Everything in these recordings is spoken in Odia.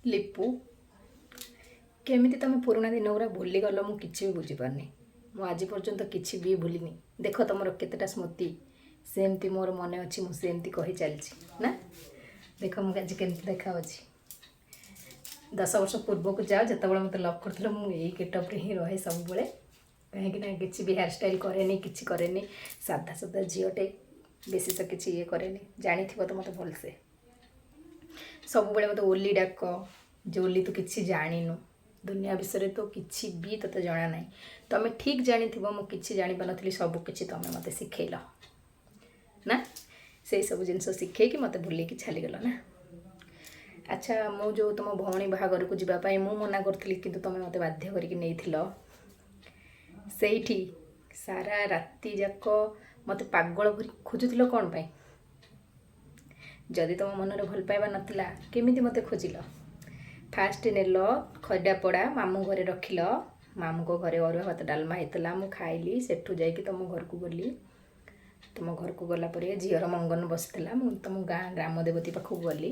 ଲିପୁ କେମିତି ତମେ ପୁରୁଣା ଦିନ ଗୁରା ଭୁଲିଗଲ ମୁଁ କିଛି ବି ବୁଝିପାରୁନି। ମୁଁ ଆଜି ପର୍ଯ୍ୟନ୍ତ କିଛି ବି ଭୁଲିନି। ଦେଖ ତମର କେତେଟା ସ୍ମୃତି ସେମିତି ମୋର ମନେ ଅଛି, ମୁଁ ସେମିତି କହି ଚାଲିଛି ନା। ଦେଖ ମୁଁ ଆଜି କେମିତି ଦେଖାଯାଉଛି। 10 ବର୍ଷ ପୂର୍ବକୁ ଯାଅ, ଯେତେବେଳେ ମୋତେ ଲଭ୍ କରୁଥିଲ ମୁଁ ଏଇ ଗେଟଅପ୍ରେ ହିଁ ରହେ ସବୁବେଳେ। କାହିଁକିନା କିଛି ବି ହେୟାର ଷ୍ଟାଇଲ୍ କରେନି, କିଛି କରେନି, ସାଧା ସାଧା ଝିଅଟେ, ବେଶୀ ତ କିଛି ଇଏ କରେନି। ଜାଣିଥିବ ତ ମୋତେ ଭଲସେ। ସବୁବେଳେ ମୋତେ ଓଲି ଡାକ, ଯେ ଓଲି ତୁ କିଛି ଜାଣିନୁ, ଦୁନିଆ ବିଷୟରେ ତ କିଛି ବି ତୋତେ ଜଣା ନାହିଁ। ତମେ ଠିକ୍ ଜାଣିଥିବ ମୁଁ କିଛି ଜାଣିପାରୁନଥିଲି, ସବୁ କିଛି ତମେ ମୋତେ ଶିଖେଇଲ ନା। ସେଇ ସବୁ ଜିନିଷ ଶିଖେଇକି ମୋତେ ଭୁଲେଇକି ଛାଡ଼ିଗଲ ନା। ଆଚ୍ଛା, ମୁଁ ଯେଉଁ ତୁମ ଭଉଣୀ ବାହାଘରକୁ ଯିବା ପାଇଁ ମୁଁ ମନା କରୁଥିଲି, କିନ୍ତୁ ତୁମେ ମୋତେ ବାଧ୍ୟ କରିକି ନେଇଥିଲ। ସେଇଠି ସାରା ରାତି ଯାକ ମୋତେ ପାଗଳ ଭରି ଖୋଜୁଥିଲ କ'ଣ ପାଇଁ? ଯଦି ତୁମ ମନରେ ଭଲ ପାଇବା ନଥିଲା କେମିତି ମୋତେ ଖୋଜିଲ? ଫାଷ୍ଟ ନେଲ ଖଇଦାପଡ଼ା ମାମୁଁ ଘରେ ରଖିଲ। ମାମୁଁଙ୍କ ଘରେ ଅରୁଆ ଭାତ ଡାଲମା ହେଇଥିଲା, ମୁଁ ଖାଇଲି। ସେଠୁ ଯାଇକି ତୁମ ଘରକୁ ଗଲି। ତୁମ ଘରକୁ ଗଲା ପରେ ଝିଅର ମଙ୍ଗନ ବସିଥିଲା, ମୁଁ ତୁମ ଗ୍ରାମ ଦେବତୀ ପାଖକୁ ଗଲି।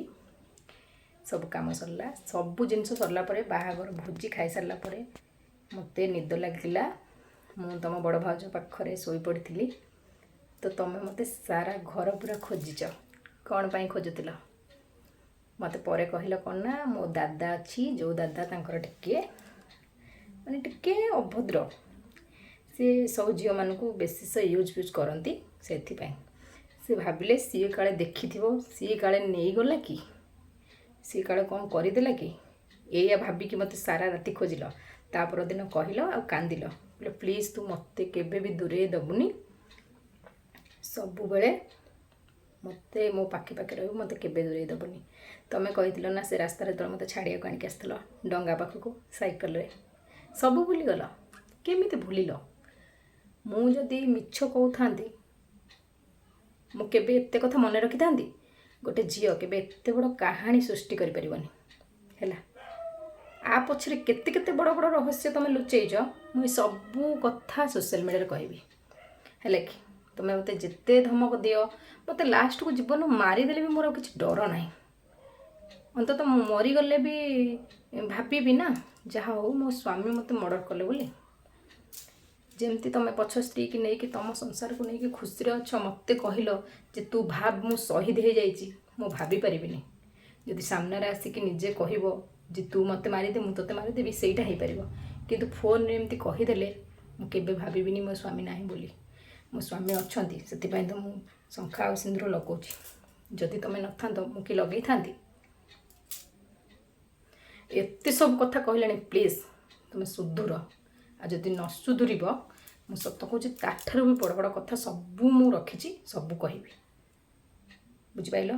ସବୁ କାମ ସରିଲା, ସବୁ ଜିନିଷ ସରିଲା ପରେ ବାହାଘର ଭୋଜି ଖାଇସାରିଲା ପରେ ମୋତେ ନିଦ ଲାଗିଲା। ମୁଁ ତୁମ ବଡ଼ ଭାଉଜ ପାଖରେ ଶୋଇପଡ଼ିଥିଲି। ତ ତୁମେ ମୋତେ ସାରା ଘର ପୁରା ଖୋଜିଛ। କ'ଣ ପାଇଁ ଖୋଜୁଥିଲ? ମୋତେ ପରେ କହିଲ କ'ଣ ନା, ମୋ ଦାଦା ଅଛି, ଯେଉଁ ଦାଦା ତାଙ୍କର ଟିକେ ଅଭଦ୍ର, ସେ ସବୁ ଝିଅମାନଙ୍କୁ ବେଶୀ ୟୁଜ୍ କରନ୍ତି। ସେଥିପାଇଁ ସେ ଭାବିଲେ ସିଏ କାଳେ ଦେଖିଥିବ, ସିଏ କାଳେ ନେଇଗଲା କି, ସିଏ କାଳେ କ'ଣ କରିଦେଲା କି, ଏଇଆ ଭାବିକି ମୋତେ ସାରା ରାତି ଖୋଜିଲ। ତା ପରଦିନ କହିଲ ଆଉ କାନ୍ଦିଲ, ବୋଲେ ପ୍ଲିଜ୍ ତୁ ମୋତେ କେବେ ବି ଦୂରେଇ ଦେବୁନି, ସବୁବେଳେ ମୋତେ ମୋ ପାଖେ ରହିବୁ, ମୋତେ କେବେ ଦୂରେଇ ଦେବୁନି। ତୁମେ କହିଥିଲ ନା ସେ ରାସ୍ତାରେ ତଳେ ମୋତେ ଛାଡ଼ିବାକୁ ଆଣିକି ଆସିଥିଲ ଡଙ୍ଗା ପାଖକୁ ସାଇକେଲରେ। ସବୁ ଭୁଲିଗଲ? କେମିତି ଭୁଲିଲ? ମୁଁ ଯଦି ମିଛ କହୁଥାନ୍ତି ମୁଁ କେବେ ଏତେ କଥା ମନେ ରଖିଥାନ୍ତି? ଗୋଟେ ଝିଅ କେବେ ଏତେ ବଡ଼ କାହାଣୀ ସୃଷ୍ଟି କରିପାରିବନି ହେଲା। ଆ ପଛରେ କେତେ କେତେ ବଡ଼ ବଡ଼ ରହସ୍ୟ ତୁମେ ଲୁଚେଇଛ, ମୁଁ ଏ ସବୁ କଥା ସୋସିଆଲ ମିଡ଼ିଆରେ କହିବି ହେଲା କି। ତୁମେ ମୋତେ ଯେତେ ଧମକ ଦିଅ, ମୋତେ ଲାଷ୍ଟକୁ ଜୀବନ ମାରିଦେଲେ ବି ମୋର କିଛି ଡର ନାହିଁ। ଅନ୍ତତଃ ମୁଁ ମରିଗଲେ ବି ଭାବିବି ନା, ଯାହା ହଉ ମୋ ସ୍ୱାମୀ ମୋତେ ମର୍ଡ଼ର କଲେ ବୋଲି। ଯେମିତି ତୁମେ ପଛ ସ୍ତ୍ରୀକି ନେଇକି ତୁମ ସଂସାରକୁ ନେଇକି ଖୁସିରେ ଅଛ, ମୋତେ କହିଲ ଯେ ତୁ ଭାବ ମୁଁ ଶହୀଦ ହେଇଯାଇଛି, ମୁଁ ଭାବିପାରିବିନି। ଯଦି ସାମ୍ନାରେ ଆସିକି ନିଜେ କହିବ ଯେ ତୁ ମୋତେ ମାରିଦେ, ମୁଁ ତୋତେ ମାରିଦେବି, ସେଇଟା ହେଇପାରିବ। କିନ୍ତୁ ଫୋନ୍ରେ ଏମିତି କହିଦେଲେ ମୁଁ କେବେ ଭାବିବିନି ମୋ ସ୍ୱାମୀ ନାହିଁ ବୋଲି। ମୋ ସ୍ୱାମୀ ଅଛନ୍ତି, ସେଥିପାଇଁ ତ ମୁଁ ଶଙ୍ଖା ଆଉ ସିନ୍ଦୁର ଲଗାଉଛି। ଯଦି ତୁମେ ନଥାନ୍ତ ମୁଁ କି ଲଗେଇଥାନ୍ତି? ଏତେ ସବୁ କଥା କହିଲାଣି, ପ୍ଲିଜ୍ ତୁମେ ସୁଧୁର। ଆଉ ଯଦି ନ ସୁଧୁରିବ, ମୁଁ ସତ କହୁଛି ତାଠାରୁ ବି ବଡ଼ ବଡ଼ କଥା ସବୁ ମୁଁ ରଖିଛି, ସବୁ କହିବି। ବୁଝିପାରିଲ?